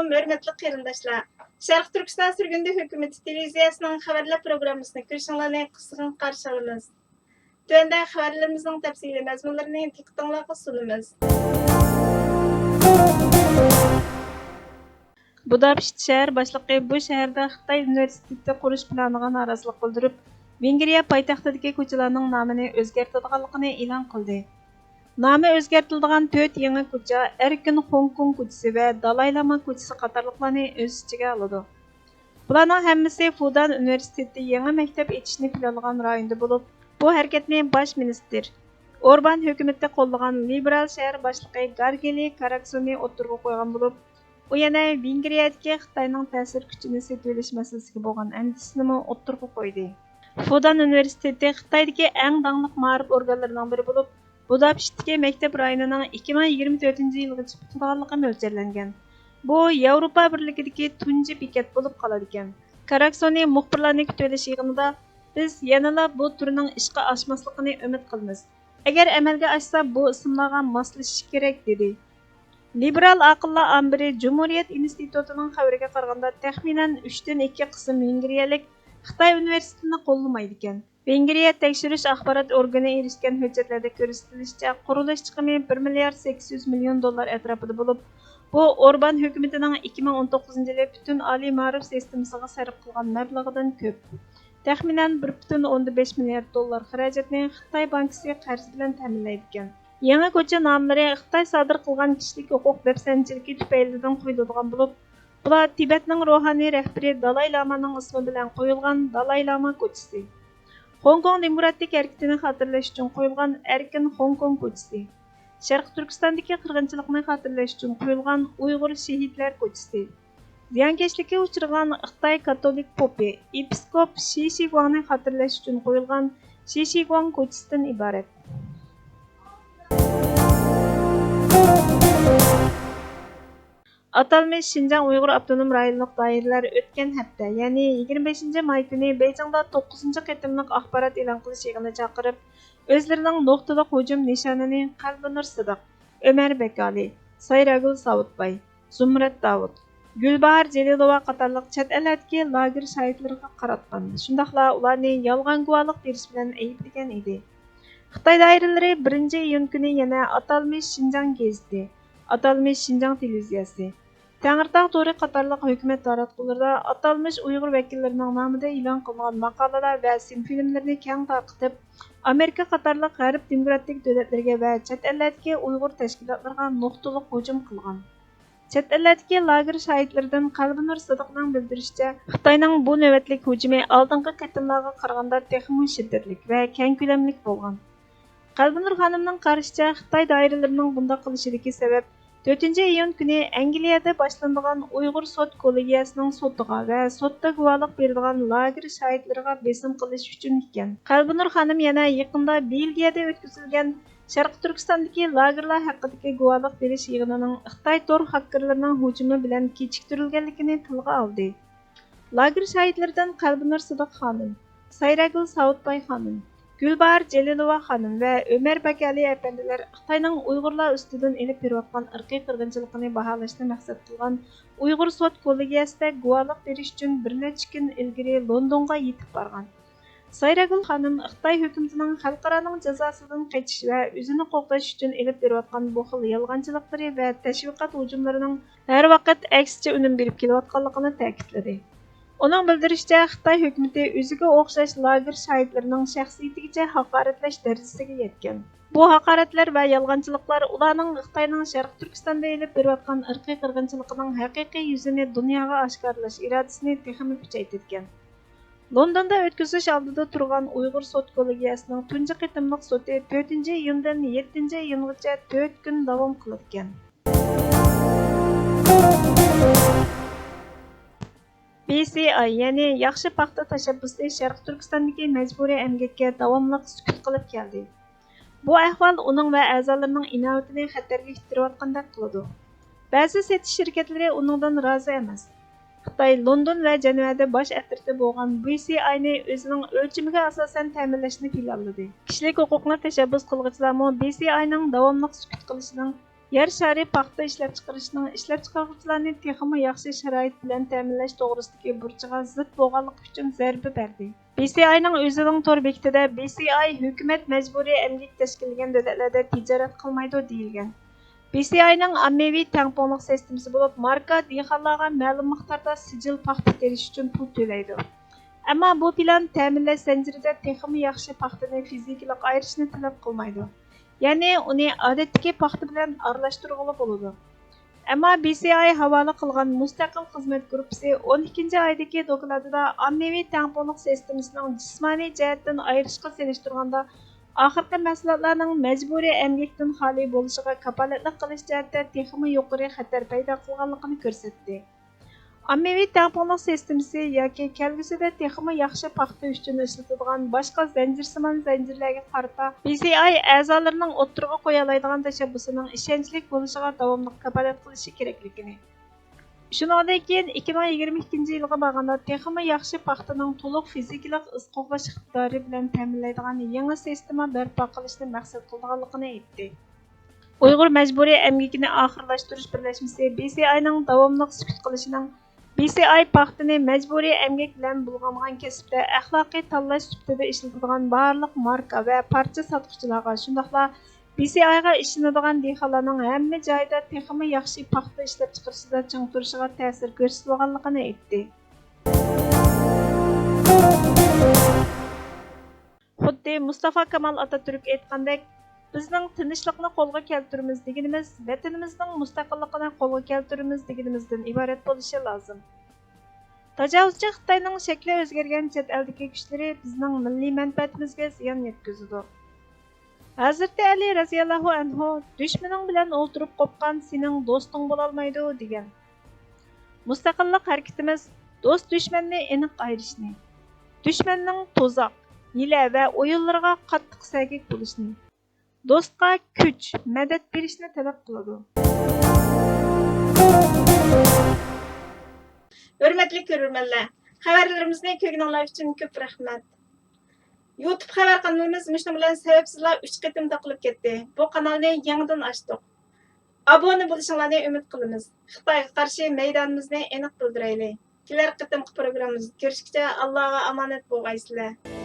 Assalamu hörmetli qarindoshlar. Sharq Turkiston Surgundi hukumati televiziyasining xabarlar programmasini ko'rishingizni qisqacha qarshi olamiz. Tövəndə xəbərlərimizin təfsili məzmunlarını diqqətinizə sunumuz. Budapest şəhər başlığı bu şəhərdə Xitay universiteti qurish planiga norozilik bildirib, Vengriya poytaxtidagi ko'chalarning nomini o'zgartirganligini e'lon qildi. Nomi o'zgartirilgan 4 yangi ko'cha Erkin Hong Kong ko'chasi va Dalay Lama ko'chasi qatorliqlarni o'z ichiga oladi. Bularning hammasi Fudan universiteti yangi maktab ochishni planlagan rayonda bo'lib, bu harakatni bosh ministr Orban hukumati qo'llagan liberal shahar boshlig'i Gargeli Karaksoni o'tirg'a qo'ygan bo'lib, u yana Vengriyadagi Xitoyning ta'sir kuchini setilish masalasiga bo'lgan andisini o'tirg'a qo'ydi. Fudan universiteti Xitoydagi eng danglik ma'rif organlarining biri bo'lib, Budapestdagi maktab rayonining 2024-yilgacha tutilganligi mo'ljallangan. Bu Yevropa birligidagi tunji bekat bo'lib qoladi ekan. Karaksoni muxbirlarni kutib olish yig'inida biz yanada bu turning ishga oshmasligini umid qilamiz. Agar amalga oshsa, bu ismlarga moslashish kerak dedi. Liberal aqllar ambiri Cumhuriyet institutining xabariga qaraganda taxminan 3 dan 2 qism vengriyalik Xitoy universitetini qo'llamaydi ekan. Vengriya tekshirish axborot organi erishgan hujjatlarda ko'rsatilishicha, qurilish chiqimi 1 milliard 800 million dollar atrofida bo'lib, bu Orban hukumatining 2019-yili butun oliy ma'rif sistemasiga sarf qilgan mablag'idan ko'p. Taxminan 1,5 milliard dollar xarajatni Xitoy bankasi qarz bilan ta'minlaydi ekan. Yangi ko'cha nomlari Xitoy sodir qilgan kishilik huquq dafsanchiligi tufaylidan qo'yiladigan bo'lib, bular Tibetning ruhoniy rahbari Dalay Lamaning ismi bilan qo'yilgan Dalay Lama ko'chasi. Hong Kong demokratik harakatini xotirlash uchun qo'yilgan Erkin Hong Kong ko'chasi. Sharq Turkistondagi qirg'inchilikni xotirlash uchun qo'yilgan Uyg'ur shahidlar ko'chasi. Ziyonkashlikka uchragan Xitoy katolik popi episkop Shi Shiguangni xotirlash uchun qo'yilgan Shi Shiguang ko'chasidan iborat. Atalmış Şinjan Uyghur Avtonom Rayonluq dairələri ötən həftə, yəni 25 may günü Beyjingdə 9-cu qitimliq axbarat elan qilish yig'ini chaqirib, o'zlarining nuqtaliq hujum nishonini Qalbinur Sidiq, Ömer Bekali, Sayragul Savutbay, Zumrat Davud, Gulbahar Jelilova qatorliq chet eldagi lager shahidlariga qaratgan. Shundaqla ularni yolg'on guvohlik berish bilan ayblagan edi. Xitoy doiralari 1-iyun kuni yana Atalmış Şinjan gazeti, Atalmış Şinjan televiziyasi, Tangirtaq to'ri qatorliq hukumat taratqularida atalmış Uyg'ur vakillarining nomida e'lon qilingan maqolalar va filmlarni keng tarqatib, Amerika qatorliq g'arb demokratik davlatlarga va chet eldagi Uyg'ur tashkilotlariga nuqtaliq hujum qilgan. Chet eldagi lager shahidlaridan Qalbinur Sidiqning bildirishicha, Xitoyning bu navbatlik hujumi oldingi qatimlarga qaraganda texnik shiddatli va keng ko'lamli bo'lgan. Qalbinur xonimning qarashicha, Xitoy doiralarining bunday qilishidagi sabab 4-iyun kuni Angliyada boshlangan Uyg'ur sud kollegiyasining sotiga va sotda guvohlik beradigan lager shahidlariga besim qilish uchun ekan. Qalbinur xonim yana yaqinda Belgiyada o'tkazilgan Sharq Turkistondagi lagerlar haqidagi guvohlik berish yig'inining Xitoy tor hakkerlarining hujumi bilan kechiktirilganligini tilga oldi. Lager shahidlaridan Qalbinur Sidiq xonim, Sayragul Savutbay xonim, Gulbahar Jelilova xonim va Ömer Bekali efendiler Xitoyning Uyg'urlar ustidan elib berayotgan irqiy qirg'inchilikni baholashni maqsad qilgan Uyg'ur sud kollegiyasida guvohlik berish uchun bir necha kun ilgari Londonga yetib borgan. Sayragul xonim Xitoy hukumatining xalqaroning jazosidan qachish va o'zini qo'g'dash uchun elib berayotgan bu xil yolg'onchiliklari va tashviqot hujumlarining har vaqt aksicha unum berib kelayotganligini ta'kidladi. Onun bildirishicha, Xitoy hukumati o'ziga o'xshash lager shahidlarining shaxsiyatigacha haqoratlash darajasiga yetgan. Bu haqoratlar va yolg'onchiliklar ularning Xitoyning Sharq Turkistonda elib berayotgan irqiy qirg'inchiligining haqiqiy yuzini dunyoga oshkorlash irodasini texnik kuchaytirgan. Londonda o'tkazish oldida turgan Uyg'ur sud kollegiyasining tunji qitimliq sudi 4-iyundan 7-iyungacha 4 kun davom qilgan. BCI, ya'ni yaxshi paxta tashabbusi Sharq Turkistondagi majburiy emgakka davomli sukut qilib keldi. Bu ahvol uning va a'zolarining inovatini xatarga ittirayotgandek qiladi. Ba'zi setish shirkatlari uningdan rozi emas. Xitoy London va Janvada bosh atriti bo'lgan BCIni o'zining o'lchamiga asosan ta'minlashni planladi. Kishilik huquqni tashabbus qiluvchilar BCIning davomli sukut qilishining Yer şari paxta ishlab chiqarishning ishlab chiqaruvchilarni texmi yaxshi sharoit bilan ta'minlash to'g'risidagi burchiga zid bo'lganligi uchun zarba berdi. BCIning o'zining tor bekitida BCI hukumat majburiy emgak tashkillangan davlatlarda tijorat qilmaydi deyilgan. BCIning ommaviy tangpongliq sistemasi bo'lib, marka dehqonlarga ma'lum miqdorda sijil paxta terish uchun pul to'laydi. Ammo bu plan ta'minlash zanjirida texmi yaxshi paxtani fizikalik ayirishni talab qilmaydi. Ya'ni uni odatdagi paxta bilan aralashtirg'ili bo'ladi. Ammo BCI havola qilgan mustaqil xizmat guruhi 12 oydagi dokladida ommaviy tangpongliq sistemasining jismoniy jihatdan ayirishga selishtirganda oxirgi mahsulotlarning majburiy emgakdan xoli bo'lishiga kafolatlik qilish jihatda texmi yuqori xatar paydo qilganligini ko'rsatdi. Ommaviy tangpongliq sistemasi yoki kelgusida texmi yaxshi paxta uchun ishlatiladigan boshqa zanjirsimon zanjirlarga qarata BCI a'zolarining o'ttirg'a qo'ya oladigan tashabbusining ishonchli bo'lishiga davomli kafolat qilishi kerakligini. Shuningdek keyin 2022 yilga borganda texmi yaxshi paxtaning to'liq fizikalik iz qo'g'lash iqtidori bilan ta'minlaydigan yangi sistema barpo qilishni maqsad qilganligini aytdi. Uyg'ur majburiy emgakini oxirlashtirish birlashmasi BCIning davomli sukut qilishining BCI paxtani majburiy emgak bilan bulg'angan kasbda axloqiy tanlash sifatida ishlatiladigan barliq marka va parcha sotuvchilarga shundaqla BCIga ishlanadigan dehqonlarning hamma joyda texmi yaxshi paxta ishlab chiqarishida ching turishiga ta'sir ko'rsatganligini aytdi. Xuddi Mustafa Kemal Atatürk aytgandek, bizning tinchlikni qo'lga keltiramiz deganimiz vatanimizning mustaqilligini qo'lga keltiramiz deganimizdan iborat bo'lishi lozim. Tajovuzchi Xitoyning shakli o'zgargan chet eldagi kuchlari bizning milliy manfaatimizga ziyon yetkazadi. Hazrati Ali raziyallohu anhu dushmaning bilan o'ltirib qo'pqan sening do'sting bo'lolmaydi degan. Mustaqillik harakatimiz do'st dushmanni aniq ayirishni, dushmanning to'zoq, hiyla va o'yinlariga qattiq sagik bo'lishni, do'stga kuch, madad berishni talab qiladi. Hurmatli ko'rurmanlar, xabarlarimizni ko'rganinglar uchun ko'p rahmat. YouTube xabar kanalimiz mushun bilan sababsizlar 3 qatim taqilib ketdi. Bu kanalni yangidan ochdik. Abone bo'lishinglarni umid qilamiz. Xitoyga qarshi maydonimizni aniq bildiraylik. Kelar qatimki programmamizda ko'rishguncha Allohga omonat bo'lgaysizlar.